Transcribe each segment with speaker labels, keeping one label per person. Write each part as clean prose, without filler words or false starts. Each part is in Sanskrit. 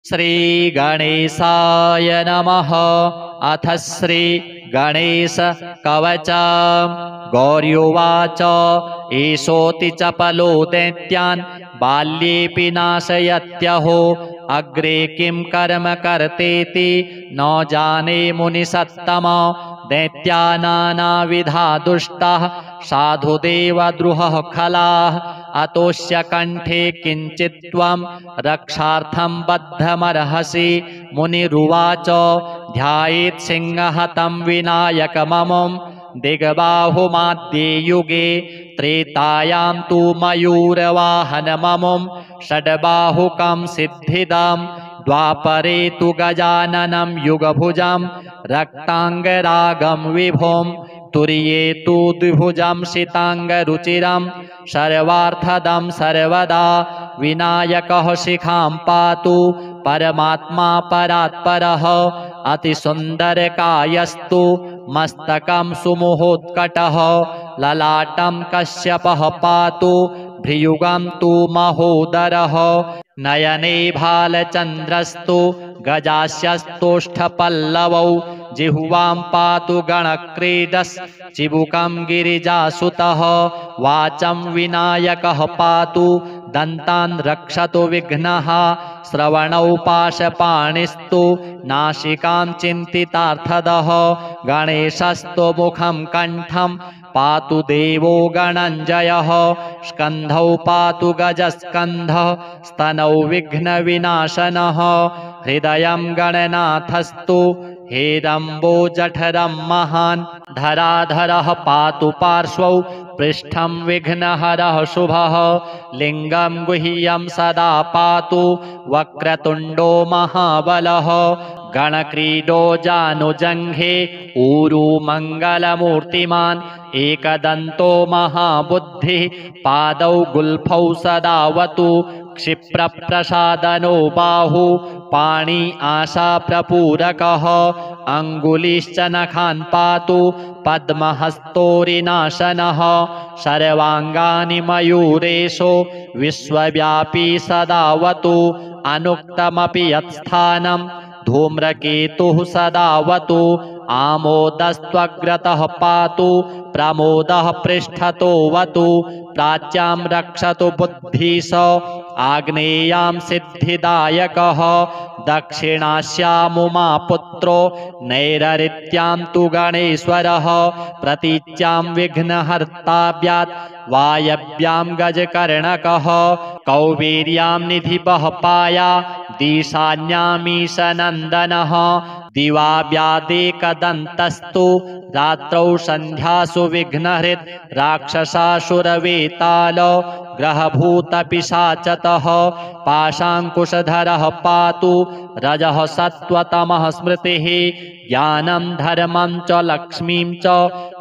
Speaker 1: श्रीगणेशाय नमः। अथ श्रीगणेशकवचम्। गौर्युवाच एषोऽति चपलो दैत्यान् बाल्येऽपि नाशयत्यहो। अग्रे किं कर्म कर्तेति न जाने मुनिसत्तम। दैत्या नानाविधा दुष्टाः साधुदेवद्रुहः खलाः। अतोऽस्य कण्ठे किञ्चित्त्वं रक्षार्थं बद्धमर्हसि। मुनिरुवाच ध्यायेत् सिंहहतं विनायकममुं दिग्बाहुमाद्ये युगे। त्रेतायां तु मयूरवाहनममुं षड्बाहुकं सिद्धिदं। द्वापरे तु गजाननं युगभुजं रक्ताङ्गरागं विभुं। तुर्ये तु द्विभुजं शिताङ्गरुचिरं सर्वार्थदं सर्वदा। विनायकः शिखां पातु परमात्मा परात्परः। अतिसुन्दरकायस्तु मस्तकं सुमुहोत्कटः। ललाटं कश्यपः पातु भ्रियुगं तु महोदरः। नयने भालचन्द्रस्तु गजास्यस्तोष्ठपल्लवौ। जिह्वां पातु गणक्रीडश्चिबुकं गिरिजासुतः। वाचं विनायकः पातु दन्तान् रक्षतु विघ्नः। श्रवणौ पाशपाणिस्तु नासिकां चिन्तितार्थदः। गणेशस्तु मुखं कण्ठं पातु देवो गणञ्जयः। स्कन्धौ पातु गजस्कन्धः स्तनौ विघ्नविनाशनः। हृदयं गणनाथस्तु हेरम्बोजठरं महान्। धराधरः पातु पार्श्वौ पृष्ठं विघ्नहरः शुभः। लिङ्गं गुह्यं सदा पातु वक्रतुण्डो महाबलः। गणक्रीडो जानुजङ्घे ऊरू मङ्गलमूर्तिमान्। एकदन्तो महाबुद्धिः पादौ गुल्फौ सदावतु। क्षिप्रप्रसादनो बाहु पाणि आशाप्रपूरकः। अङ्गुलिश्च नखान् पातु पद्महस्तोरिनाशनः। सर्वाङ्गानि मयूरेशो विश्वव्यापी सदावतु। अनुक्तमपि यत्स्थानं धूम्रकेतुः सदावतु। आमोदस्त्वग्रतः पातु प्रमोदः पृष्ठतोऽवतु। प्राच्यां रक्षतु बुद्धिश आग्नेयां सिद्धिदायकः। दक्षिणास्यामुमापुत्रो नैररित्यां तु गणेश्वरः। प्रतीच्यां विघ्नहर्ताव्यात् वायव्यां गजकर्णकः। कौबेर्यां निधिपः पाया दिशान्यामीशनन्दनः। दिवाव्यादेकदन्तस्तु रात्रौ सन्ध्यासु विघ्नहृत् राक्षसासुरवेताल ग्रहभूतपिशाचतः। पाशाङ्कुशधरः पातु रजः सत्त्वतमः स्मृतिः। ज्ञानं धर्मं च लक्ष्मीं च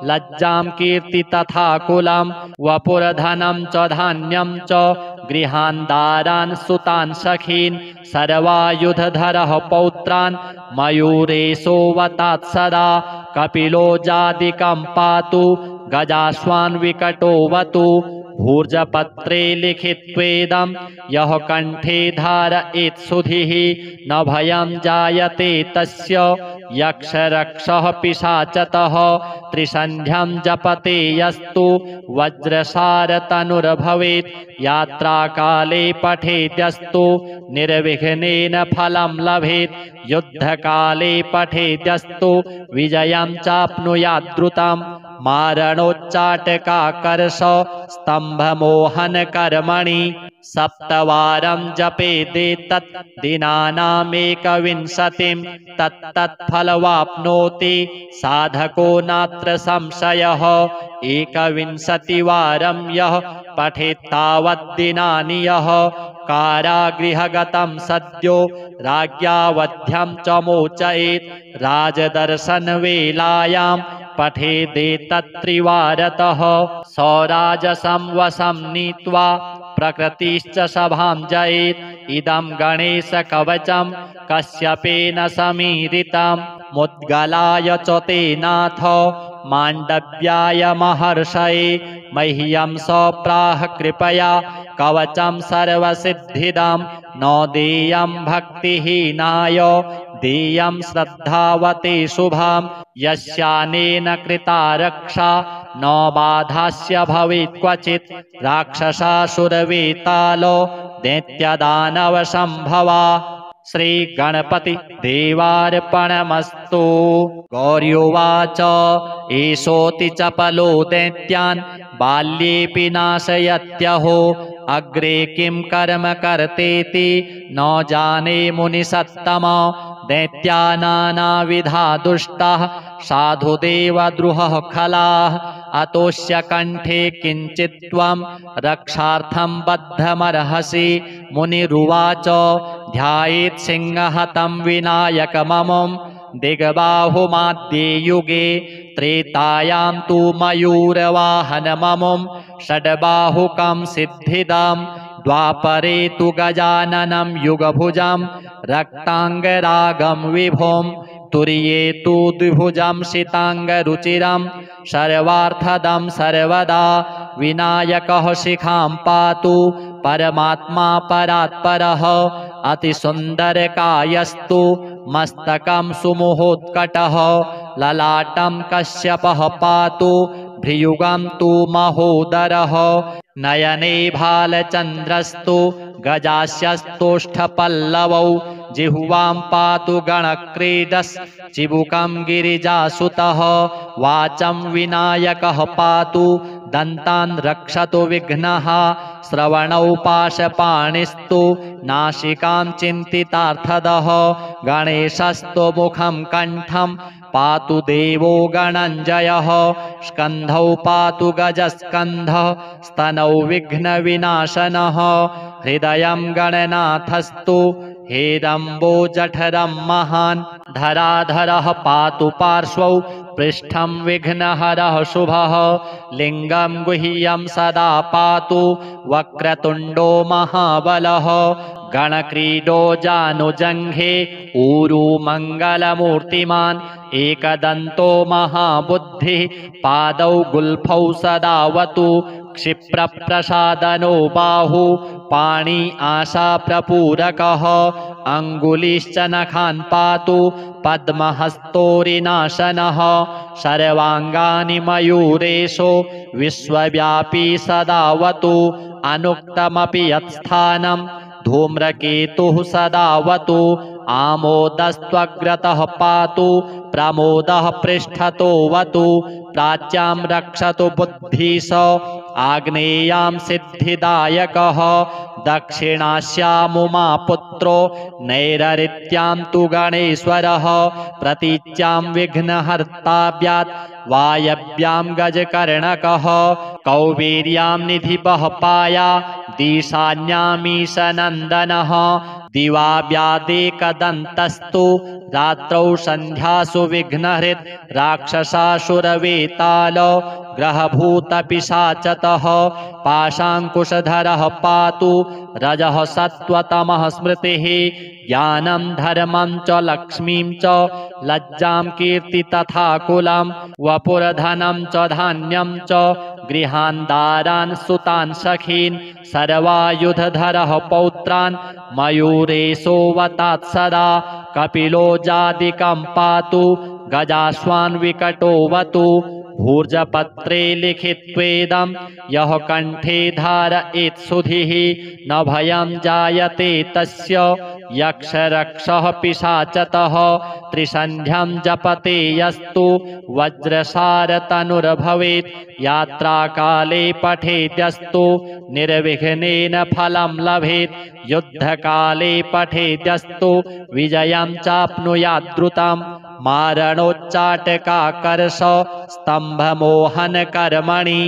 Speaker 1: लज्जां कीर्ति तथा कुलं। वपुर्धनं च धान्यं च गृहान् दारान् सुतान् सखीन्। सर्वायुधधरः पौत्रान् मयूरेशोऽवतात् सदा। कपिलो जादिकं पातु गजाश्वान् विकटोऽवतु। भूर्जपत्रे लिखित्वेदं यः कण्ठे धारयेत् सुधिः। न भयं जायते तस्य यक्षरक्षः पिशाचतः। त्रिसन्ध्यं जपते यस्तु वज्रसारतनुर्भवेत्। यात्राकाले पठेद्यस्तु निर्विघ्नेन फलं लभेत्। युद्धकाले पठेद्यस्तु विजयं चाप्नुयाद्रुतम्। मारणोच्चाटकाकर्ष स्तम्भमोहनकर्मणि। सप्तवारं जपेदेतत् दिनानामेकविंशतिं। तत्तत्फलवाप्नोति साधको नात्र संशयः। एकविंशतिवारं यः पठेत्तावद्दिनानि यः। कारागृहगतं सद्यो राज्ञा वध्यं च मोचयेत्। राजदर्शनवेलायां पठेदेतत्त्रिवारतः। सौराजसं वशं नीत्वा प्रकृतिश्च सभां जयेत्। इदं गणेशकवचं कश्यपेन समीरितं। मुद्गलाय च ते नाथ माण्डव्याय महर्षये। मह्यं सप्राह कृपया कवचं सर्वसिद्धिदं। न देयं भक्तिहीनाय देयं श्रद्धावते शुभां यस्यानेन कृता रक्षा न बाधास्य भवेत् क्वचित् राक्षसासुरवेतालो दैत्यदानवसम्भवा। श्री गणपति देवार्पणमस्तु। गौर्योवाच एषोऽति चपलो दैत्यान् बाल्येऽपि नाशयत्यहो अग्रे किं कर्म कर्तेति न जाने मुनिसत्तम दैत्या नानाविधा दुष्टाः साधुदेवद्रुहः खलाः अतोऽस्य कंठे किञ्चित्त्वं रक्षार्थं बद्धमर्हसि। मुनिरुवाच ध्यायेत् सिंहहतं विनायकममुं दिग्बाहुमाद्ये युगे त्रेतायां तु मयूरवाहनममुं षड्बाहुकं सिद्धिदं द्वापरे तु गजाननं युगभुजं रक्ताङ्गरागं विभुं तुर्ये तु द्विभुजं शिताङ्गरुचिरं सर्वार्थदं सर्वदा विनायकः शिखां पातु परमात्मा परात्परः अतिसुन्दरकायस्तु मस्तकं सुमुहोत्कटः ललाटं कश्यपः पातु भ्रियुगं तु महोदरः नयने भालचन्द्रस्तु गजास्यस्तोष्ठपल्लवौ जिह्वां पातु गणक्रीडस् चिबुकं गिरिजासुतः वाचं विनायकः पातु दन्तान् रक्षतु विघ्नः श्रवणौ पाशपाणिस्तु नासिकां चिन्तितार्थदः गणेशस्तु मुखं कण्ठं पातु देवो गणञ्जयः स्कन्धौ पातु गजस्कन्धः स्तनौ विघ्नविनाशनः हृदयं गणनाथस्तु हेरम्बो जठरं महान् धराधरः पातु पार्श्वौ पृष्ठं विघ्नहरः शुभः लिङ्गं गुह्यं सदा पातु वक्रतुण्डो महाबलः गणक्रीडो जानुजङ्घे ऊरू मङ्गलमूर्तिमान् एकदन्तो महाबुद्धिः पादौ गुल्फौ सदावतु क्षिप्रप्रसादनो बाहु पाणि आशाप्रपूरकः अङ्गुलिश्च नखान् पातु पद्महस्तोरिनाशनः सर्वाङ्गानि मयूरेशो विश्वव्यापी सदावतु अनुक्तमपि यत्स्थानं धूम्रकेतुः सदावतु आमोदस्त्वग्रतः पातु प्रमोदः पृष्ठतोऽवतु प्राच्यां रक्षतु बुद्धिश आग्नेयां सिद्धिदायकः दक्षिणास्यामुमापुत्रो नैररित्यां तु गणेश्वरः प्रतीच्यां विघ्नहर्ताव्यात् वायव्यां गजकर्णकः कौबेर्यां निधिपः पाया दिशान्यामीशनन्दनः दिवाव्यादेकदन्तस्तु रात्रौ सन्ध्यासु विघ्नहृत् राक्षसासुरवेताल ग्रहभूतपिशाचतः पाशाङ्कुशधरः पातु रजः सत्त्वतमः स्मृतिः ज्ञानं धर्मं च लक्ष्मीं च लज्जां कीर्ति तथा कुलं वपुरधनं च धान्यं च गृहान् दारान् सुतान् सखीन् सर्वायुधधरः पौत्रान् मयूरेशोऽवतात् सदा कपिलो जादिकं पातु गजाश्वान् विकटोऽवतु भूर्जपत्रे लिखित्वेदं यः कण्ठे धारयेत् सुधिः न भयं जायते तस्य यक्षरक्षः पिशाचतः त्रिसन्ध्यं जपते यस्तु वज्रसारतनुर्भवेत् यात्राकाले पठेद्यस्तु निर्विघ्नेन फलं लभेत् युद्धकाले पठेद्यस्तु विजयं चाप्नुयाद्रुतं मारणोच्चाटकाकर्ष स्तम्भमोहनकर्मणि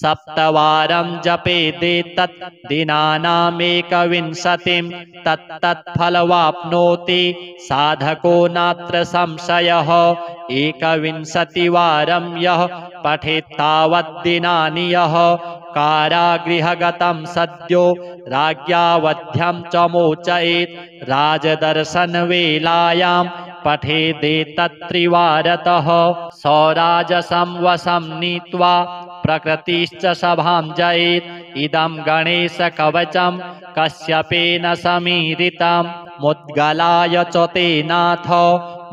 Speaker 1: सप्तवारं जपेदेतत् दिनानामेकविंशतिं तत्तत्फलवाप्नोति साधको नात्र संशयः एकविंशतिवारं यः पठेत्तावद्दिनानि यः कारागृहगतं सद्यो राज्ञावध्यं च मोचयेत् राजदर्शनवेलायां पठेदेतत्त्रिवारतः सौराजसं वशं नीत्वा प्रकृतिश्च सभां जयेत् इदं गणेशकवचं कश्यपेन समीरितं मुद्गलाय च ते नाथ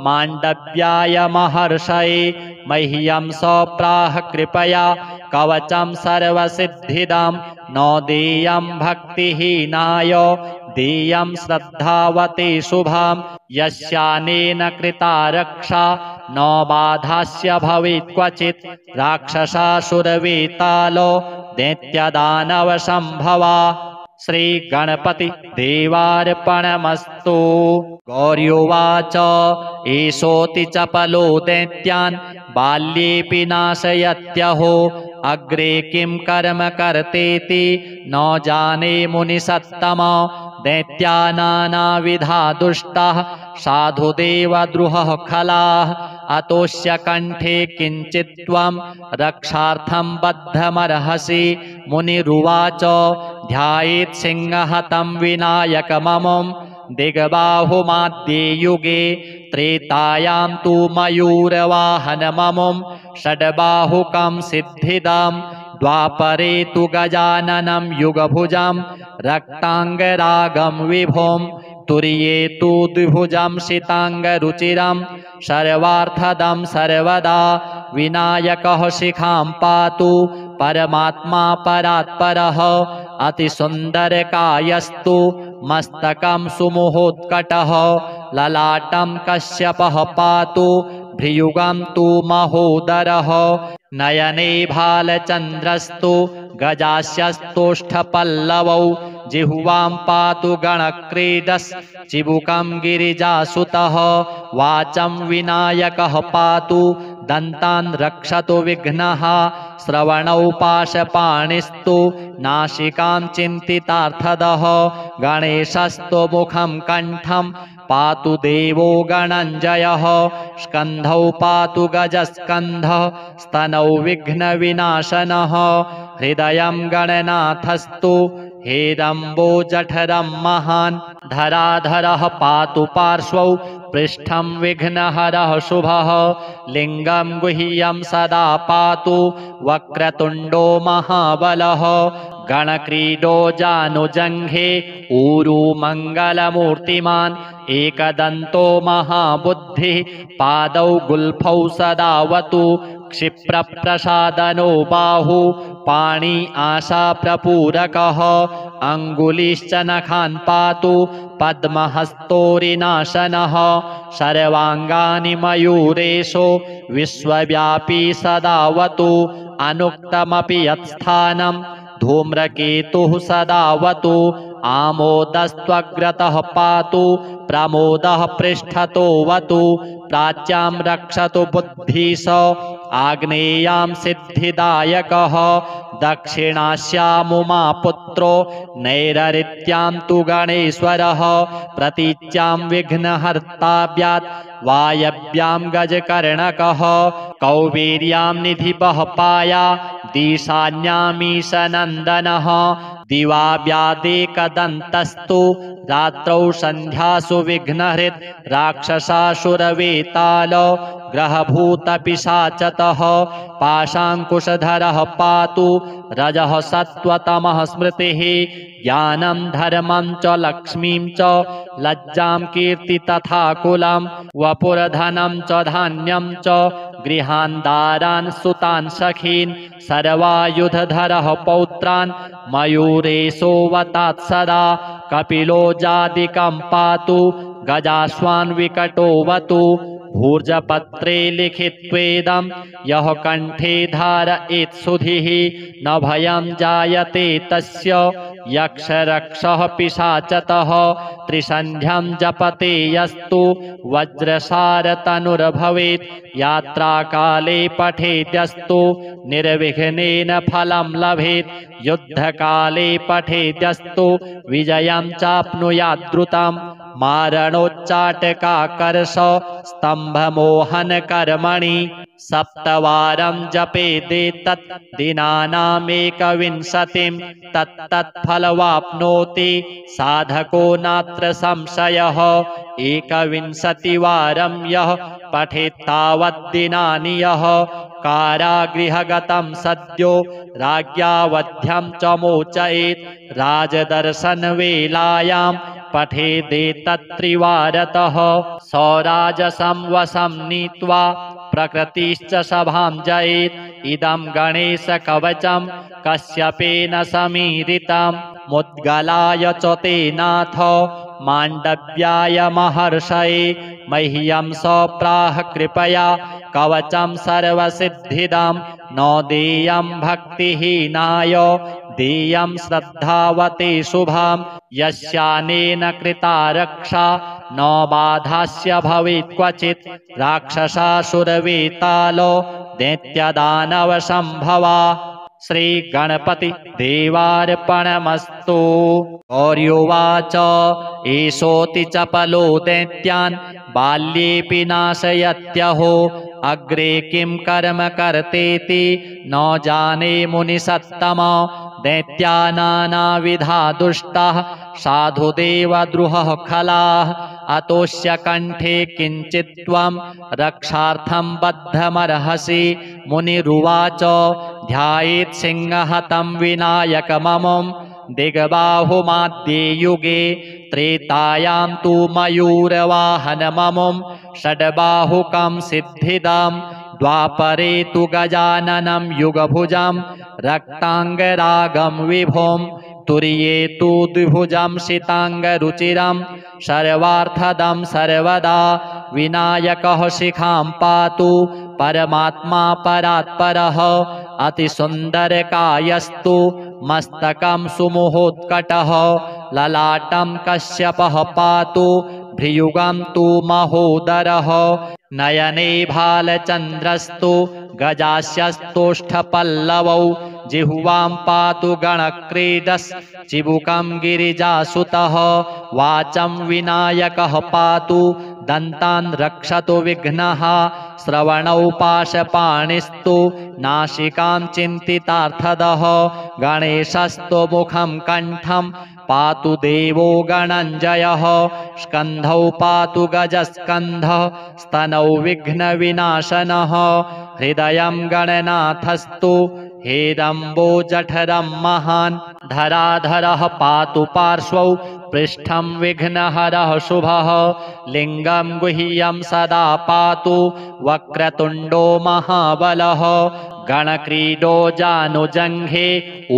Speaker 1: माण्डव्याय महर्षये मह्यं सप्राह कृपया कवचं सर्वसिद्धिदं न देयं भक्तिहीनाय देयं श्रद्धावते शुभं यस्यानेन कृता रक्षा न बाधास्य भवेत् क्वचित् राक्षसासुरवेतालो दैत्यदानवसम्भवा। श्री गणपति देवार्पणमस्तु। गौर्योवाच एषोऽति चपलो दैत्यान् बाल्येऽपि नाशयत्यहो अग्रे किं कर्म कर्तेति न जाने मुनिसत्तम दैत्या नानाविधा दुष्टाः साधुदेवद्रुहः खलाः अतोऽस्य कण्ठे किञ्चित् त्वं रक्षार्थं बद्धमर्हसि। मुनिरुवाच ध्यायेत् सिंहहतं विनायकममुं दिग्बाहुमाद्ये युगे त्रेतायां तु मयूरवाहनममुं षड्बाहुकं सिद्धिदं द्वापरे तु गजाननं युगभुजं रक्ताङ्गरागं विभुं तुर्ये तु द्विभुजं शिताङ्गरुचिरं सर्वार्थदं सर्वदा विनायकः शिखां पातु परमात्मा परात्परः अतिसुन्दरकायस्तु मस्तकं सुमुहोत्कटः ललाटं कश्यपः पातु भ्रियुगं तु महोदरः नयने भालचन्द्रस्तु गजास्यस्तोष्ठपल्लवौ जिह्वां पातु गणक्रीडश्चिबुकं गिरिजासुतः वाचं विनायकः पातु दन्तान् रक्षतु विघ्नः श्रवणौ पाशपाणिस्तु नासिकां चिन्तितार्थदः गणेशस्तु मुखं कण्ठं पातु देवो गणञ्जयः स्कन्धौ पातु गजस्कन्धः स्तनौ विघ्नविनाशनः हृदयं गणनाथस्तु हेरम्बो जठरं महान् धराधरः पातु पार्श्वौ पृष्ठं विघ्नहरः शुभः लिङ्गं गुह्यं सदा पातु वक्रतुण्डो महाबलः गणक्रीडो जानुजङ्घे ऊरू मङ्गलमूर्तिमान् एकदन्तो महाबुद्धिः पादौ गुल्फौ सदावतु क्षिप्रप्रसादनो बाहु पाणि आशाप्रपूरकः अङ्गुलिश्च नखान् पातु पद्महस्तोरिनाशनः सर्वाङ्गानि मयूरेशो विश्वव्यापी सदावतु अनुक्तमपि यत्स्थानं धूम्रकेतुः सदावतु आमोदस्त्वग्रतः पातु प्रमोदः पृष्ठतोऽवतु प्राच्यां रक्षतु बुद्धिश आग्नेयां सिद्धिदायकः दक्षिणास्यामुमापुत्रो नैररित्यां तु गणेश्वरः प्रतीच्यां विघ्नहर्ताभ्यात् वायव्यां गजकर्णकः कौबेर्यां निधिपः पाया दिशान्यामीशनन्दनः दिवाव्यादेकदन्तस्तु रात्रौ सन्ध्यासु विघ्नहृत् राक्षसासुरवेताल ग्रहभूतपिशाचतः पाशाङ्कुशधरः पातु रजः सत्त्वतमः स्मृतिः ज्ञानं धर्मं च लक्ष्मीं च लज्जां कीर्ति तथा कुलं वपुर्धनं च धान्यं च गृहान् दारान् सुतान् सखीन् सर्वायुधधरः पौत्रान् मयूरेशोऽवतात् सदा कपिलो जादिकं पातु गजाश्वान् विकटोऽवतु भूर्जपत्रे लिखित्वेदं यः कण्ठे धारयेत् सुधिः न भयं जायते तस्य यक्षरक्षः पिशाचतः त्रिसन्ध्यं जपते यस्तु वज्रसारतनुर्भवेत् यात्राकाले पठेद्यस्तु निर्विघ्नेन फलं लभेत् युद्धकाले पठेद्यस्तु विजयं चाप्नुयाद्रुतं मारणोच्चाटकाकर्ष स्तम्भमोहनकर्मणि सप्तवारं जपेदेतत् दिनानामेकविंशतिं तत्तत्फलवाप्नोति साधको नात्र संशयः एकविंशतिवारं यः पठेत् तावद्दिनानि यः कारागृहगतं सद्यो राज्ञा वध्यं च मोचयेत् राजदर्शनवेलायां पठेदेतत्त्रिवारतः सौराजसं वशं नीत्वा प्रकृतिश्च सभां जयेत् इदं गणेशकवचं कश्यपेन समीरितं मुद्गलाय च ते नाथ माण्डव्याय महर्षये मह्यं सप्राह कृपया कवचं सर्वसिद्धिदं न देयं भक्तिहीनाय देयं श्रद्धावते शुभं यस्यानेन कृता रक्षा न बाधास्य भवेत् क्वचित् राक्षसासुरवेतालो दैत्यदानवसम्भवा। श्री गणपति देवार्पणमस्तु। गौर्योवाच एषोऽति चपलो दैत्यान् बाल्येऽपि नाशयत्यहो अग्रे किं कर्म कर्तेति न जाने मुनिसत्तम दैत्या नानाविधा दुष्टाः साधुदेवद्रुहः खलाः अतोऽस्य कण्ठे किञ्चित्त्वं रक्षार्थं बद्धमर्हसि। मुनिरुवाच ध्यायेत् सिंहहतं विनायकममुं दिग्बाहुमाद्ये युगे त्रेतायां तु मयूरवाहनममुं षड्बाहुकं सिद्धिदं द्वापरे तु गजाननं युगभुजं रक्ताङ्गरागं विभुं तुर्ये तु द्विभुजं शिताङ्गरुचिरं सर्वार्थदं सर्वदा विनायकः शिखां पातु परमात्मा परात्परः अतिसुन्दरकायस्तु मस्तकं सुमुहोत्कटः ललाटं कश्यपः पातु भ्रियुगं तु महोदरः नयने भालचन्द्रस्तु गजास्यस्तोष्ठपल्लवौ जिह्वां पातु गणक्रीडश्चिबुकं गिरिजासुतः वाचं विनायकः पातु दन्तान् रक्षतु विघ्नः श्रवणौ पाशपाणिस्तु नासिकां चिन्तितार्थदः गणेशस्तु मुखं कण्ठं पातु देवो गणञ्जयः स्कन्धौ पातु गजस्कन्धः स्तनौ विघ्नविनाशनः हृदयं गणनाथस्तु हेरम्बो जठरं महान् धराधरः पातु पार्श्वौ पृष्ठं विघ्नहरः शुभः लिङ्गं गुह्यं सदा पातु वक्रतुण्डो महाबलः गणक्रीडो जानुजङ्घे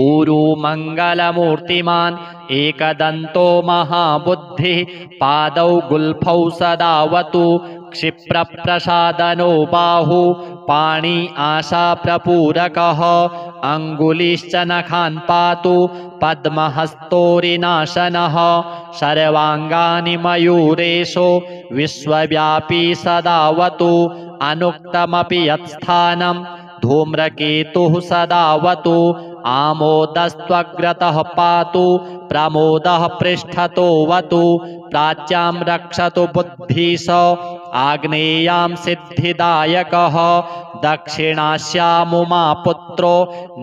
Speaker 1: ऊरू मङ्गलमूर्तिमान् एकदन्तो महाबुद्धिः पादौ गुल्फौ सदावतु क्षिप्रप्रसादनो बाहु पाणि आशाप्रपूरकः अङ्गुलिश्च नखान् पातु पद्महस्तोरिनाशनः सर्वाङ्गानि मयूरेशो विश्वव्यापी सदावतु अनुक्तमपि यत्स्थानं धूम्रकेतुः सदावतु आमोदस्त्वग्रतः पातु प्रमोदः पृष्ठतोऽवतु प्राच्यां रक्षतु बुद्धिश आग्नेयां सिद्धिदायकः दक्षिणास्यामुमापुत्रो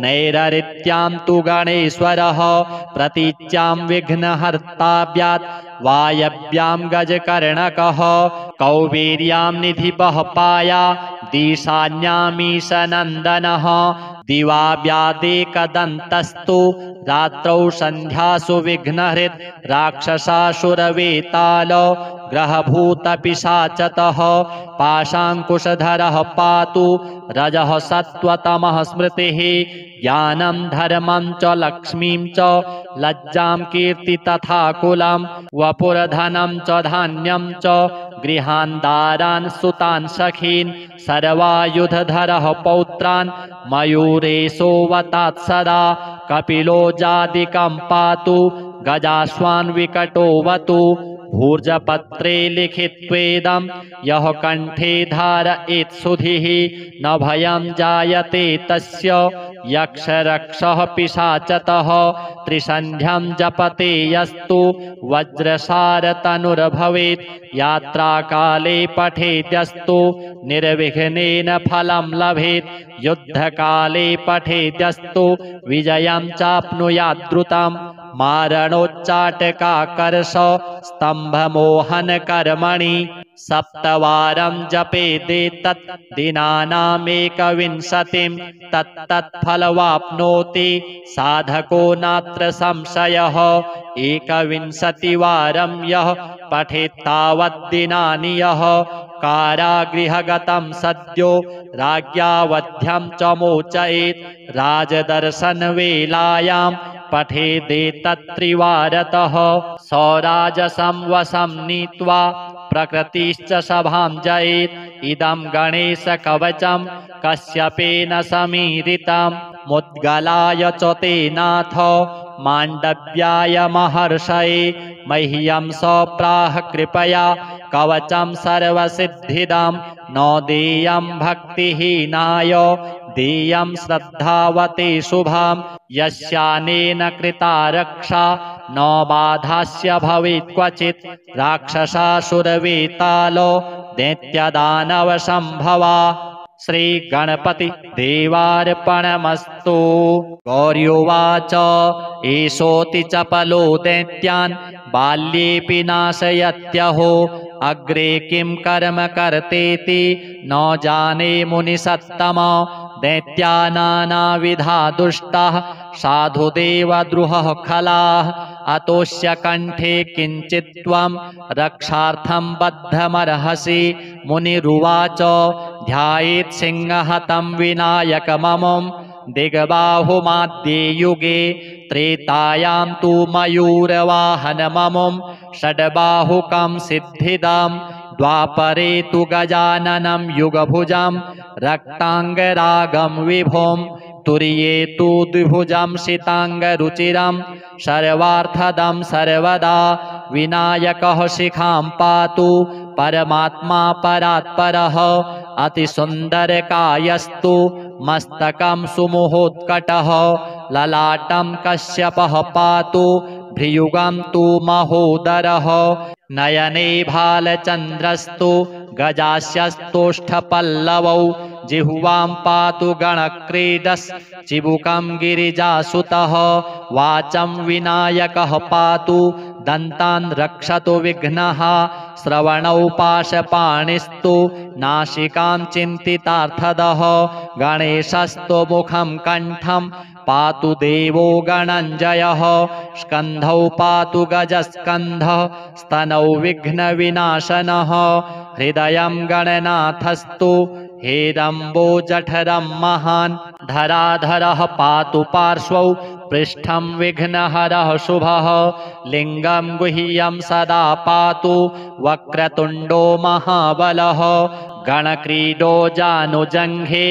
Speaker 1: नैररित्यां तु गणेश्वरः प्रतीच्यां विघ्नहर्ताव्यात् वायव्यां गजकर्णकः कौबेर्यां निधिपः पाया दिशान्यामीशनन्दनः दिवाव्यादेकदन्तस्तु रात्रौ सन्ध्यासु विघ्नहृत् राक्षसासुरवेताल ग्रहभूतपिशाचतः पाशाङ्कुशधरः पातु रजः सत्त्वतमः स्मृतिः ज्ञानं धर्मं च लक्ष्मीं च लज्जां कीर्ति तथा कुलं वपुर्धनं च धान्यं च गृहान् दारान् सुतान् सखीन् सर्वायुधधरः पौत्रान् मयूरेशोऽवतात् सदा कपिलो जादिकं पातु गजाश्वान् विकटोऽवतु भूर्जपत्रे लिखित्वेदं यः कण्ठे धारयेत् सुधिः न भयं जायते तस्य यक्षरक्षः पिशाचतः त्रिसन्ध्यं जपते यस्तु वज्रसारतनुर्भवेत् यात्राकाले पठेद्यस्तु निर्विघ्नेन फलं लभेत् युद्धकाले पठेद्यस्तु विजयं चाप्नुयाद्रुतं मारणोच्चाटकाकर्ष स्तम्भमोहनकर्मणि सप्तवारं जपेदेतत् दिनानामेकविंशतिं तत्तत्फलवाप्नोति साधको नात्र संशयः। एकविंशतिवारं यः पठेत्तावद्दिनानि यः कारागृहगतं सद्यो राज्ञावध्यं च मोचयेत् राजदर्शनवेलायां पठेदेतत्त्रिवारतः। सौराजसं वशं नीत्वा प्रकृतिश्च सभां जयेत्। इदं गणेशकवचं कश्यपेन समीरितं मुद्गलाय च ते नाथ माण्डव्याय महर्षये मह्यं सप्राह कृपया कवचं सर्वसिद्धिदं न देयं भक्तिहीनाय देयं श्रद्धावते शुभं यस्यानेन कृता रक्षा न बाधास्य भवेत् क्वचित् राक्षसासुरवेतालो दैत्यदानवसम्भवा। श्री गणपति देवार्पणमस्तु। गौर्योवाच एषोऽति चपलो दैत्यान् बाल्येऽपि नाशयत्यहो अग्रे किं कर्म कर्तेति न जाने मुनिसत्तम दैत्या नानाविधा दुष्टाः साधुदेवद्रुहः खलाः अतोऽस्य कंठे किञ्चित्त्वं रक्षार्थं बद्धमर्हसि। मुनिरुवाच ध्यायेत् सिंहहतं विनायकममुं दिग्बाहुमाद्ये युगे त्रेतायां तु मयूरवाहनममुं षड्बाहुकं सिद्धिदं द्वापरे तु गजाननं युगभुजं रक्ताङ्गरागं विभुं तुर्ये तु द्विभुजं शिताङ्गरुचिरं सर्वार्थदं सर्वदा विनायकः शिखां पातु परमात्मा परात्परः अतिसुन्दरकायस्तु मस्तकं सुमुहोत्कटः ललाटं कश्यपः पातु भ्रियुगं तु महोदरः नयने भालचन्द्रस्तु गजास्यस्तोष्ठपल्लवौ जिह्वां पातु गणक्रीडस् चिबुकं गिरिजासुतः वाचं विनायकः पातु दन्तान् रक्षतु विघ्नः श्रवणौ पाशपाणिस्तु नासिकां चिन्तितार्थदः गणेशस्तु मुखं कण्ठं पातु देवो गणञ्जयः स्कन्धौ पातु गजस्कन्धः स्तनौ विघ्नविनाशनः हृदयं गणनाथस्तु हेरम्बोजठरं महान् धराधरः पातु पार्श्वौ पृष्ठं विघ्नहरः शुभः लिङ्गं गुह्यं सदा पातु वक्रतुण्डो महाबलः गणक्रीडो जानुजङ्घे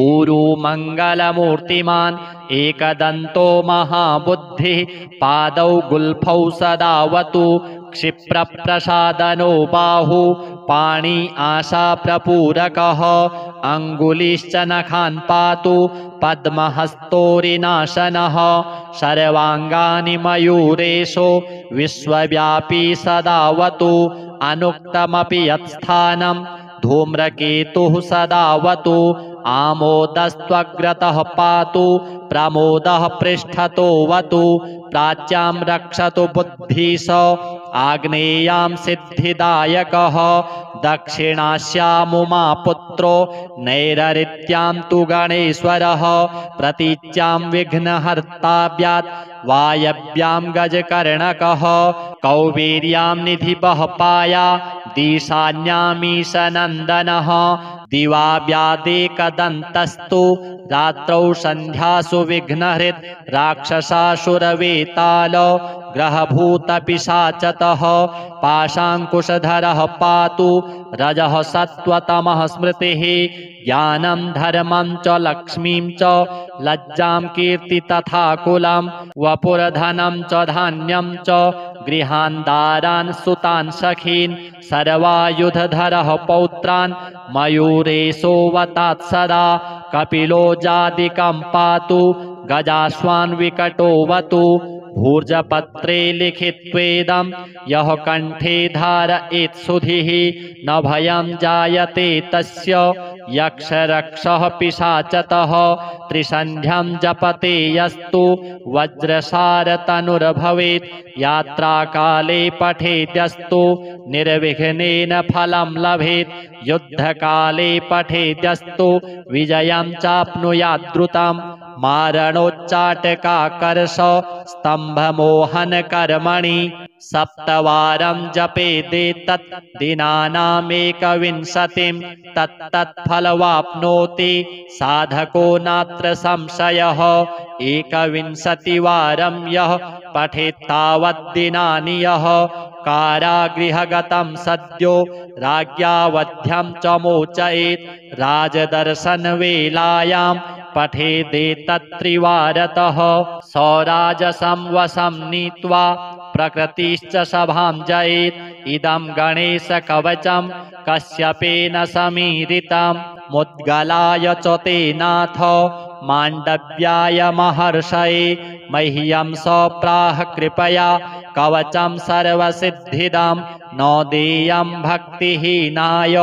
Speaker 1: ऊरू मङ्गलमूर्तिमान् एकदन्तो महाबुद्धिः पादौ गुल्फौ सदावतु क्षिप्रप्रसादनो बाहु पाणि आशाप्रपूरकः अङ्गुलिश्च नखान् पातु पद्महस्तोरिनाशनः सर्वाङ्गानि मयूरेशो विश्वव्यापी सदावतु अनुक्तमपि यत्स्थानं धूम्रकेतुः सदावतु आमोदस्त्वग्रतः पातु प्रमोदः पृष्ठतोऽवतु प्राच्यां रक्षतु बुद्धिश आग्नेयां सिद्धिदायकः दक्षिणास्यामुमापुत्रो नैररित्यां तु गणेश्वरः प्रतीच्यां विघ्नहर्ताव्यात् वायव्यां गजकर्णकः कौबीर्यां निधिपः पाया दिशान्यामीशनन्दनः दिवाव्यादेकदन्तस्तु रात्रौ सन्ध्यासु विघ्नहृत् राक्षसासुरवेताल ग्रहभूतपिशाचतः पाशाङ्कुशधरः पातु रजः सत्त्वतमः स्मृतिः ज्ञानं धर्मं च लक्ष्मीं च लज्जां कीर्ति तथा कुलं वपुरधनं च धान्यं च गृहान् दारान् सुतान् सखीन् सर्वायुधधरः पौत्रान् मयूरेशोऽवतात् सदा कपिलो जादिकं पातु गजाश्वान् विकटोऽवतु भूर्जपत्रे लिखित्वेदं यः कण्ठे धारयेत् सुधिः न भयं जायते तस्य यक्षरक्षः पिशाचतः त्रिसन्ध्यं जपते यस्तु वज्रसारतनुर्भवेत् यात्राकाले पठेद्यस्तु निर्विघ्नेन फलं लभेत् युद्धकाले पठेद्यस्तु विजयं चाप्नुयात् द्रुतं मारणोच्चाटकाकर्ष स्तम्भमोहनकर्मणि सप्तवारं जपेदेतत् दिनानामेकविंशतिं तत्तत्फलवाप्नोति साधको नात्र संशयः एकविंशतिवारं यः पठेत्तावद्दिनानि यः कारागृहगतं सद्यो राज्ञा वध्यं च मोचयेत् राजदर्शनवेलायां पठेदेतत्त्रिवारतः सौराजसं वशं नीत्वा प्रकृतिश्च सभां जयेत् इदं गणेशकवचं कश्यपेन समीरितं मुद्गलाय च ते नाथ माण्डव्याय महर्षये मह्यं सप्राह कृपया कवचं सर्वसिद्धिदं न देयं भक्तिहीनाय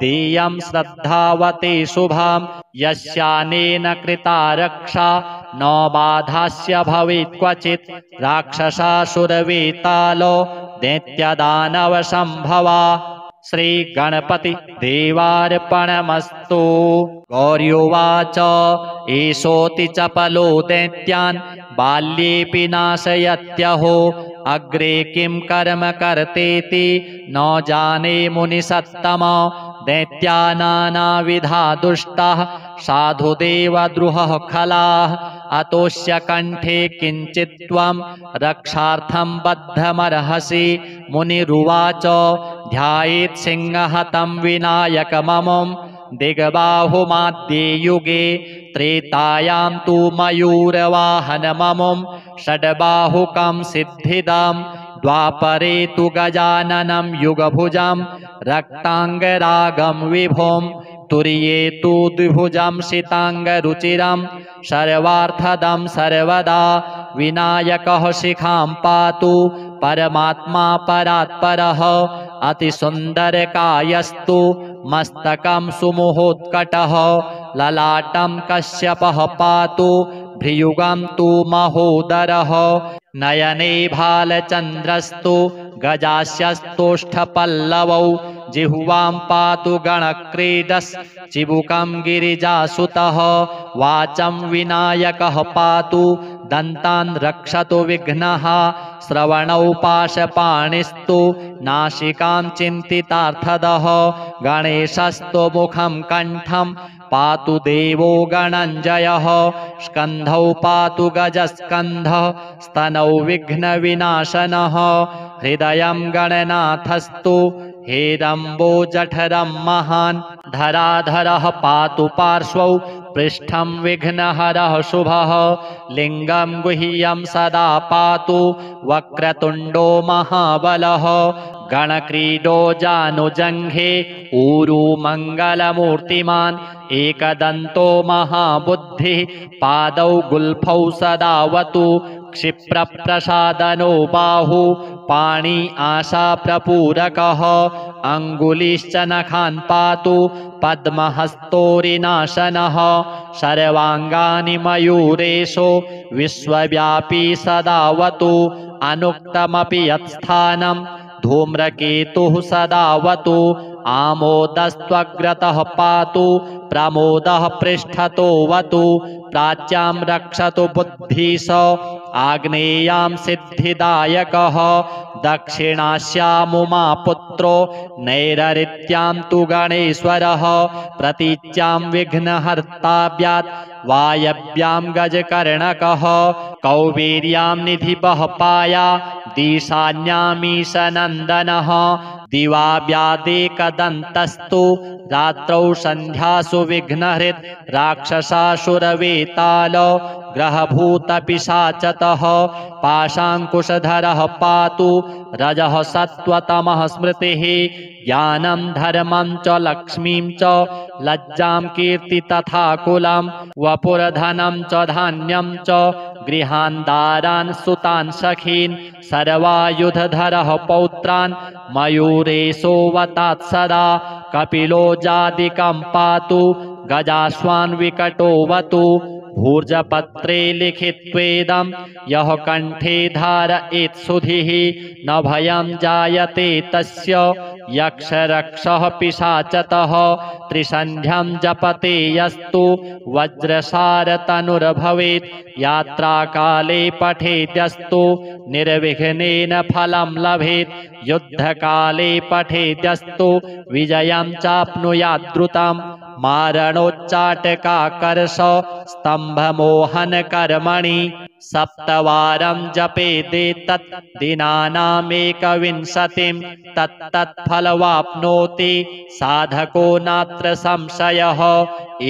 Speaker 1: देयं श्रद्धावते शुभं यस्यानेन कृता रक्षा न बाधास्य भवेत् क्वचित् राक्षसासुरवेतालो दैत्यदानवसम्भवा। श्री गणपति देवार्पणमस्तु। गौर्योवाच एषोऽति चपलो दैत्यान् बाल्येऽपि नाशयत्यहो अग्रे किं कर्म कर्तेति न जाने मुनिसत्तम दैत्या नानाविधा दुष्टाः साधुदेवद्रुहः खलाः अतोऽस्य कण्ठे किञ्चित् त्वं रक्षार्थं बद्धमर्हसि। मुनिरुवाच ध्यायेत् सिंहहतं विनायकममुं दिग्बाहुमाद्ये युगे त्रेतायां तु मयूरवाहनममुं षड्बाहुकं सिद्धिदं द्वापरे तु गजाननं युगभुजं रक्ताङ्गरागं विभुं तुर्ये तु द्विभुजं शिताङ्गरुचिरं सर्वार्थदं सर्वदा विनायकः शिखां पातु परमात्मा परात्परः अतिसुन्दरकायस्तु मस्तकं सुमुहोत्कटः ललाटं कश्यपः पातु भ्रियुगं तु महोदरः नयने भालचन्द्रस्तु गजास्यस्तोष्ठपल्लवौ जिह्वां पातु गणक्रीडस् चिबुकं गिरिजासुतः वाचं विनायकः पातु दन्तान् रक्षतु विघ्नः श्रवणौ पाशपाणिस्तु नासिकां चिन्तितार्थदः गणेशस्तु मुखं कण्ठं पातु देवो गणञ्जयः स्कन्धौ पातु गजस्कन्धः स्तनौ विघ्नविनाशनः हृदयं गणनाथस्तु हेरम्बो जठरं महान् धराधरः पातु पार्श्वौ पृष्ठं विघ्नहरः शुभः लिङ्गं गुह्यं सदा पातु वक्रतुण्डो महाबलः गणक्रीडो जानुजङ्घे ऊरू मङ्गलमूर्तिमान् एकदन्तो महाबुद्धिः पादौ गुल्फौ सदावतु क्षिप्रप्रसादनो बाहु पाणि आशाप्रपूरकः अङ्गुलिश्च नखान् पातु पद्महस्तोरिनाशनः सर्वाङ्गानि मयूरेशो विश्वव्यापी सदावतु अनुक्तमपि यत्स्थानं धूम्रकेतुः सदावतु आमोदस्त्वग्रतः पातु प्रमोदः पृष्ठतोऽवतु प्राच्यां रक्षतु बुद्धिश आग्नेयां सिद्धिदायकः दक्षिणास्यामुमापुत्रो नैररित्यां तु गणेश्वरः प्रतीच्यां विघ्नहर्ताव्यात् वायव्यां गजकर्णकः कौबीर्यां निधिपः पाया दिशान्यामीशनन्दनः दिवाव्यादेकदन्तस्तु रात्रौ सन्ध्यासु विघ्नहृत् राक्षसासुरवेताल ग्रहभूतपिशाचतः पाशाङ्कुशधरः पातु रजः सत्त्वतमः स्मृतिः ज्ञानं धर्मं च लक्ष्मीं च लज्जां कीर्ति तथा कुलं वपुर्धनं च धान्यं च गृहान् दारान् सुतान् सखीन् सर्वायुधधरः पौत्रान् मयूरेशोऽवतात् सदा कपिलो जादिकं पातु गजाश्वान् विकटोऽवतु भूर्जपत्रे लिखित्वेदं यः कण्ठे धारयेत् सुधिः न भयं जायते तस्य यक्षरक्षः पिशाचतः त्रिसन्ध्यं जपते यस्तु वज्रसारतनुर्भवेत् यात्राकाले पठेद्यस्तु निर्विघ्नेन फलं लभेत् युद्धकाले पठेद्यस्तु विजयं चाप्नुयात् द्रुतम् मारणोच्चाटकाकर्ष स्तम्भमोहनकर्मणि सप्तवारं जपेदेतत् दिनानामेकविंशतिं तत्तत्फलवाप्नोति साधको नात्र संशयः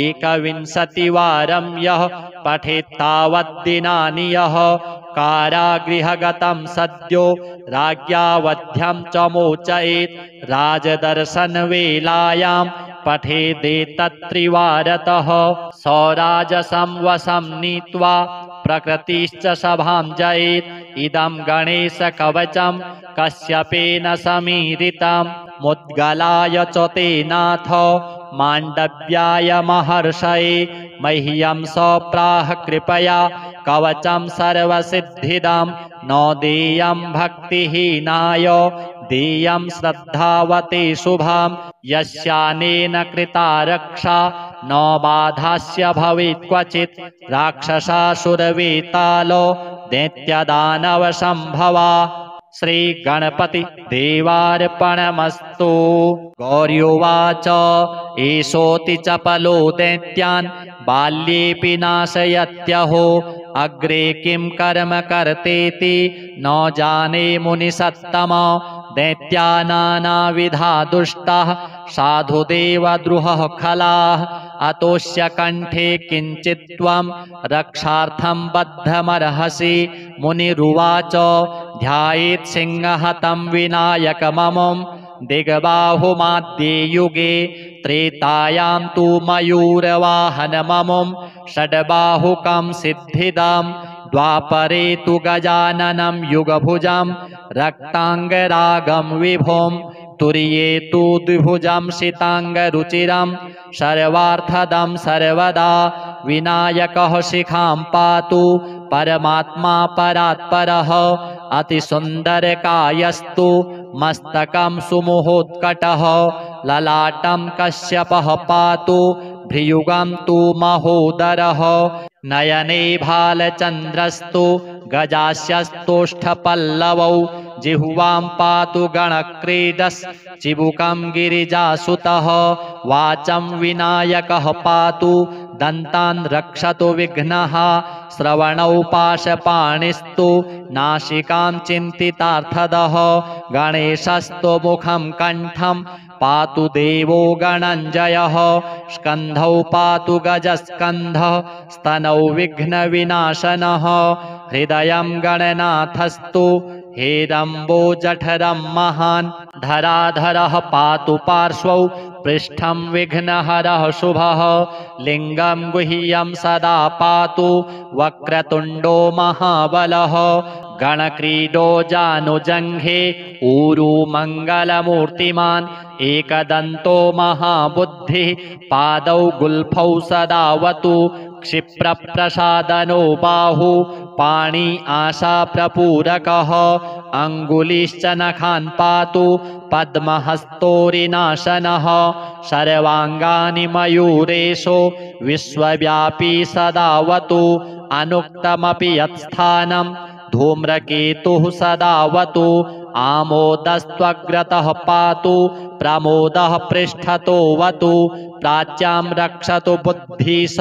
Speaker 1: एकविंशतिवारं यः पठेत्तावद्दिनानि यः कारागृहगतं सद्यो राज्ञा वध्यं च मोचयेत् राजदर्शनवेलायां पठेदेतत्त्रिवारतः सौराजसं वशं नीत्वा प्रकृतिश्च सभां जयेत् इदं गणेशकवचं कश्यपेन समीरितं मुद्गलाय च ते नाथ माण्डव्याय महर्षये मह्यं सप्राह कृपया कवचं सर्वसिद्धिदं न देयं भक्तिहीनाय देयं श्रद्धावते शुभं यस्यानेन कृता रक्षा न बाधास्य भवेत् क्वचित् राक्षसासुरवेतालो दैत्यदानवसम्भवा श्री गणपति देवार्पणमस्तु। गौर्योवाच एषोऽति चपलो दैत्यान् बाल्येऽपि नाशयत्यहो अग्रे किं कर्म कर्तेति न जाने मुनिसत्तम दैत्या नानाविधा दुष्टाः साधुदेवद्रुहः खलाः अतोऽस्य कण्ठे किञ्चित् त्वं रक्षार्थं बद्धमर्हसि मुनिरुवाच ध्यायेत् सिंहहतं विनायकममुं दिग्बाहुमाद्ये युगे त्रेतायां तु मयूरवाहनममुं षड्बाहुकं सिद्धिदं द्वापरे तु गजाननं युगभुजं रक्ताङ्गरागं विभुं तुर्ये तु द्विभुजं शिताङ्गरुचिरं सर्वार्थदं सर्वदा विनायकः शिखां पातु परमात्मा परात्परः अतिसुन्दरकायस्तु मस्तकं सुमुहोत्कटः ललाटं कश्यपः पातु भ्रियुगं तु महोदरः नयने भालचन्द्रस्तु गजास्यस्तोष्ठपल्लवौ जिह्वां पातु गणक्रीडस् चिबुकं गिरिजासुतः वाचं विनायकः पातु दन्तान् रक्षतु विघ्नः श्रवणौ पाशपाणिस्तु नासिकां चिन्तितार्थदः गणेशस्तु मुखं कण्ठं पातु देवो गणञ्जयः स्कन्धौ पातु गजस्कन्धः स्तनौ विघ्नविनाशनः हृदयं गणनाथस्तु हेरम्बो जठरं महान् धराधरः पातु पार्श्वौ पृष्ठं विघ्नहरः शुभः लिङ्गं गुह्यं सदा पातु वक्रतुण्डो महाबलः गणक्रीडो जानुजङ्घे ऊरू मङ्गलमूर्तिमान् एकदन्तो महाबुद्धिः पादौ गुल्फौ सदावतु क्षिप्रप्रसादनो बाहु पाणि आशाप्रपूरकः अङ्गुलिश्च नखान् पातु पद्महस्तोरिनाशनः सर्वाङ्गानि मयूरेशो विश्वव्यापी सदावतु अनुक्तमपि यत्स्थानं धूम्रकेतुः सदावतु आमोदस्त्वग्रतः पातु प्रमोदः पृष्ठतोऽवतु प्राच्यां रक्षतु बुद्धिश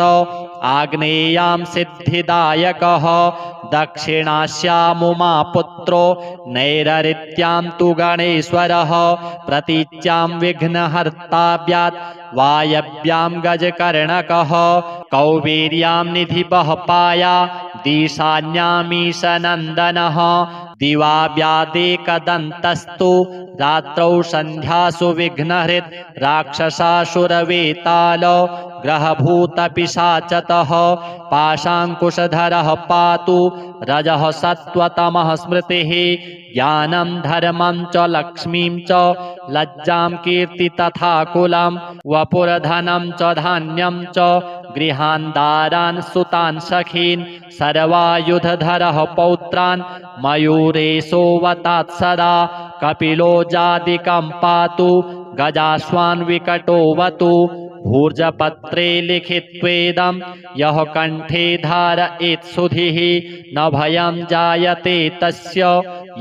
Speaker 1: आग्नेयां सिद्धिदायकः दक्षिणास्यामुमापुत्रो नैररित्यां तु गणेश्वरः प्रतीच्यां विघ्नहर्ताव्यात् वायव्यां गजकर्णकः कौबीर्यां निधिपः पाया दिशान्यामीशनन्दनः दिवाव्यादेकदन्तस्तु रात्रौ सन्ध्यासु विघ्नहृत् राक्षसासुरवेताल ग्रहभूतपिशाचतः पाशाङ्कुशधरः पातु रजः सत्त्वतमः स्मृतिः ज्ञानं धर्मं च लक्ष्मीं च लज्जां कीर्ति तथा कुलं वपुरधनं च धान्यं च गृहान् दारान् सुतान् सखीन् सर्वायुधधरः पौत्रान् मयूरेशोऽवतात् सदा कपिलो जादिकं पातु गजाश्वान् विकटोऽवतु भूर्जपत्रे लिखित्वेदं यः कण्ठे धारयेत् सुधिः न भयं जायते तस्य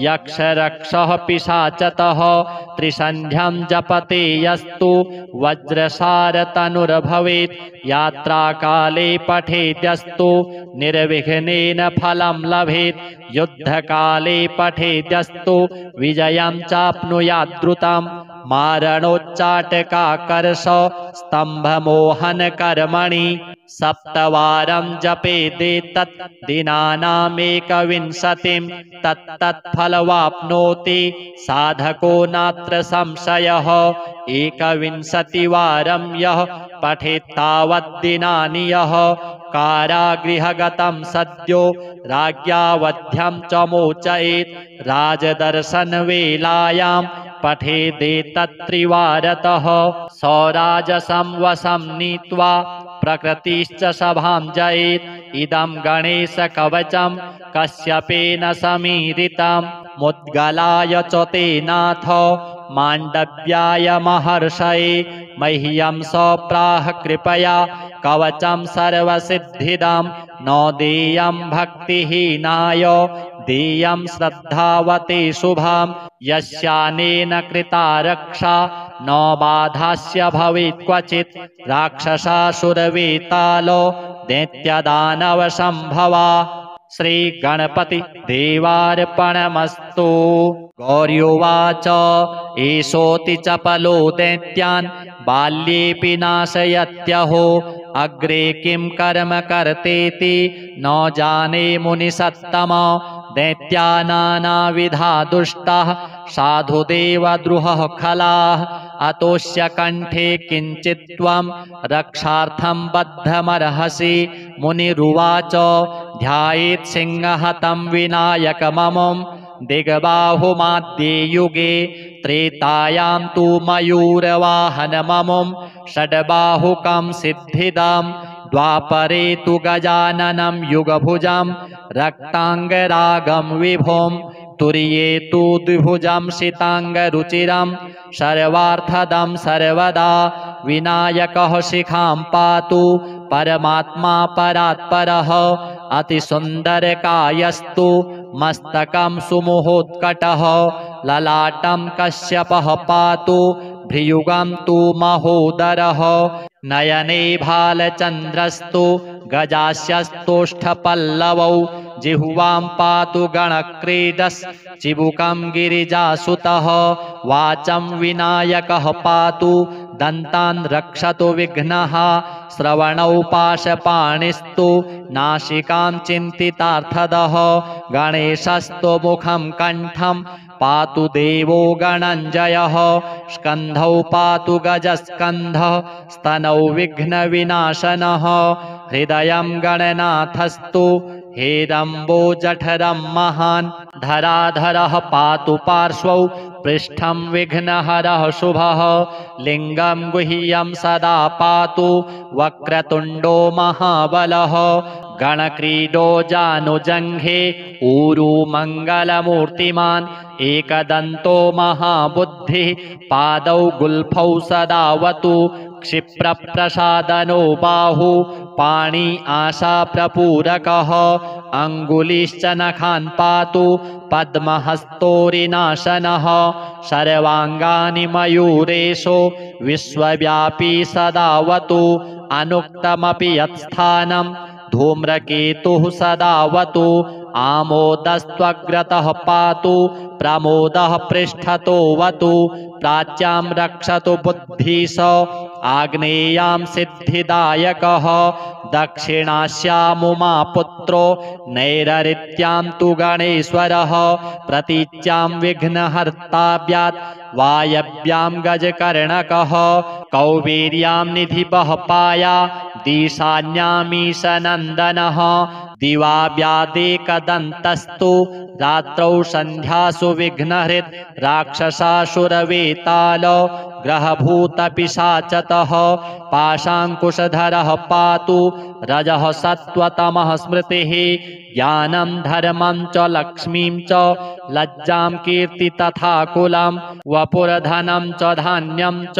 Speaker 1: यक्षरक्षः पिशाचतः त्रिसन्ध्यं जपते यस्तु वज्रसारतनुर्भवेत् यात्राकाले पठेद्यस्तु निर्विघ्नेन फलं लभेत् युद्धकाले पठेद्यस्तु विजयं चाप्नुयाद्रुतं मारणोच्चाटकाकर्ष स्तम्भमोहनकर्मणि सप्तवारं जपेदेतत् दिनानामेकविंशतिं तत्तत्फलवाप्नोति साधको नात्र संशयः एकविंशतिवारं यः पठेत्तावद्दिनानि यः कारागृहगतं सद्यो राज्ञावध्यं च मोचयेत् राजदर्शनवेलायां पठेदेतत्त्रिवारतः सौराजसं वशं नीत्वा प्रकृतिश्च सभां जयेत् इदं गणेशकवचं कश्यपेन समीरितं मुद्गलाय च ते नाथ माण्डव्याय महर्षये मह्यं सप्राह कृपया कवचं सर्वसिद्धिदं न देयं भक्तिहीनाय देयं श्रद्धावते शुभां यस्यानेन कृता रक्षा न बाधास्य भवेत् क्वचित् राक्षसासुरवेतालो दैत्यदानवसम्भवा श्रीगणपति देवार्पणमस्तु। गौर्योवाच एषोऽति चपलो दैत्यान् बाल्येऽपि नाशयत्यहो अग्रे किं कर्म कर्तेति न जाने मुनिसत्तम दैत्या नानाविधा दुष्टाः साधुदेवद्रुहः खलाः अतोऽस्य कण्ठे किञ्चित् त्वं रक्षार्थं बद्धमर्हसि मुनिरुवाच ध्यायेत् सिंहहतं विनायकममुं दिग्बाहुमाद्ये युगे त्रेतायां तु मयूरवाहनममुं षड्बाहुकं सिद्धिदं द्वापरे तु गजाननं युगभुजं रक्ताङ्गरागं विभुं तुर्ये तु द्विभुजं शिताङ्गरुचिरं सर्वार्थदं सर्वदा विनायकः शिखां पातु परमात्मा परात्परः अतिसुन्दरकायस्तु मस्तकं सुमुहोत्कटः ललाटं कश्यपः पातु भ्रियुगं तु महोदरः नयने भालचन्द्रस्तु गजास्यस्तोष्ठपल्लवौ जिह्वां पातु गणक्रीडश्चिबुकं गिरिजासुतः वाचं विनायकः पातु दन्तान् रक्षतु विघ्नः श्रवणौ पाशपाणिस्तु नासिकां चिन्तितार्थदः गणेशस्तु मुखं कण्ठं पातु देवो गणञ्जयः स्कन्धौ पातु गजस्कन्धः स्तनौ विघ्नविनाशनः हृदयं गणनाथस्तु हेरम्बोजठरं महान् धराधरः पातु पार्श्वौ पृष्ठं विघ्नहरः शुभः लिङ्गं गुह्यं सदा पातु वक्रतुण्डो महाबलः गणक्रीडो जानुजङ्घे ऊरू मङ्गलमूर्तिमान् एकदन्तो महाबुद्धिः पादौ गुल्फौ सदावतु क्षिप्रप्रसादनो बाहु पाणि आशाप्रपूरकः अङ्गुलिश्च नखान् पातु पद्महस्तोरिनाशनः सर्वाङ्गानि मयूरेशो विश्वव्यापी सदावतु अनुक्तमपि यत्स्थानं धूम्रकेतुः सदावतु आमोदस्त्वग्रतः पातु प्रमोदः पृष्ठतोऽवतु प्राच्यां रक्षतु बुद्धिश आग्नेयां सिद्धिदायकः दक्षिणास्यामुमापुत्रो नैररित्यां तु गणेश्वरः प्रतीच्यां विघ्नहर्ताव्यात् वायव्यां गजकर्णकः कौबेर्यां निधिपः पाया दिशान्यामीशनन्दनः दिवाव्यादेकदन्तस्तु रात्रौ सन्ध्यासु विघ्नहृत् राक्षसासुरवेताल ग्रहभूतपिशाचतः पाशाङ्कुशधरः पातु रजः सत्त्वतमः स्मृतिः ज्ञानं धर्मं च लक्ष्मीं च लज्जां कीर्ति तथा कुलं वपुर्धनं च धान्यं च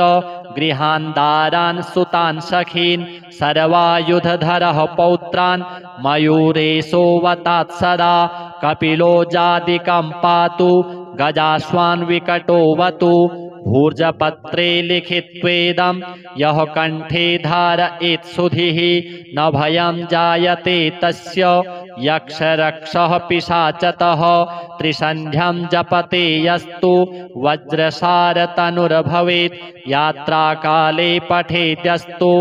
Speaker 1: गृहान् दारान् सुतान् सखीन् सर्वायुधधरः पौत्रान् मयूरेशोऽवतात् सदा कपिलो जादिकं पातु गजाश्वान् विकटोऽवतु भूर्जपत्रे लिखित्वेदं यः कण्ठे धारयेत् सुधिः न भयं जायते तस्य यक्षरक्षः पिशाचतः त्रिसन्ध्यं जपते यस्तु वज्रसारतनुर्भवेत् यात्राकाले पठेद्यस्तु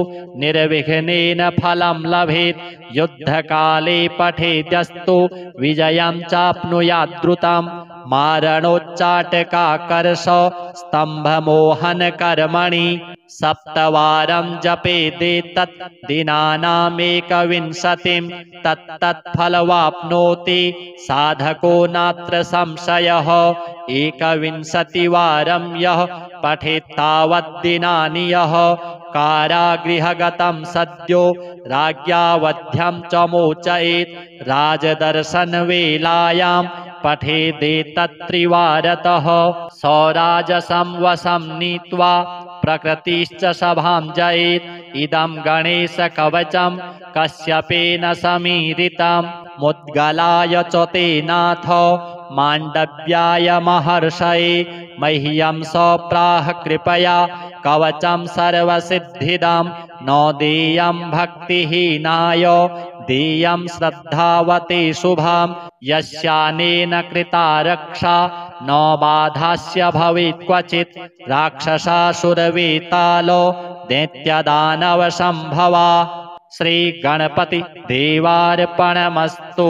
Speaker 1: निर्विघ्नेन फलं लभेत् युद्धकाले पठेद्यस्तु विजयं चाप्नुयात् द्रुतं मारणोच्चाटकाकर्ष स्तम्भमोहनकर्मणि सप्तवारं जपेदेतत् दिनानामेकविंशतिं तत्तत्फलवाप्नोति साधको नात्र संशयः एकविंशतिवारं यः पठेत्तावद्दिनानि यः कारागृहगतं सद्यो राज्ञा वध्यं च मोचयेत् राजदर्शनवेलायां पठेदेतत्त्रिवारतः सौराजसं वशं नीत्वा प्रकृतिश्च सभां जयेत् इदं गणेशकवचं कश्यपेन समीरितं मुद्गलाय च ते नाथ माण्डव्याय महर्षये मह्यं सप्राह कृपया कवचं सर्वसिद्धिदं न देयं भक्तिहीनाय देयं श्रद्धावते शुभं यस्यानेन कृता रक्षा न बाधास्य भवेत् क्वचित् राक्षसासुरवेतालो दैत्यदानवसम्भवा। श्रीगणपति देवार्पणमस्तु।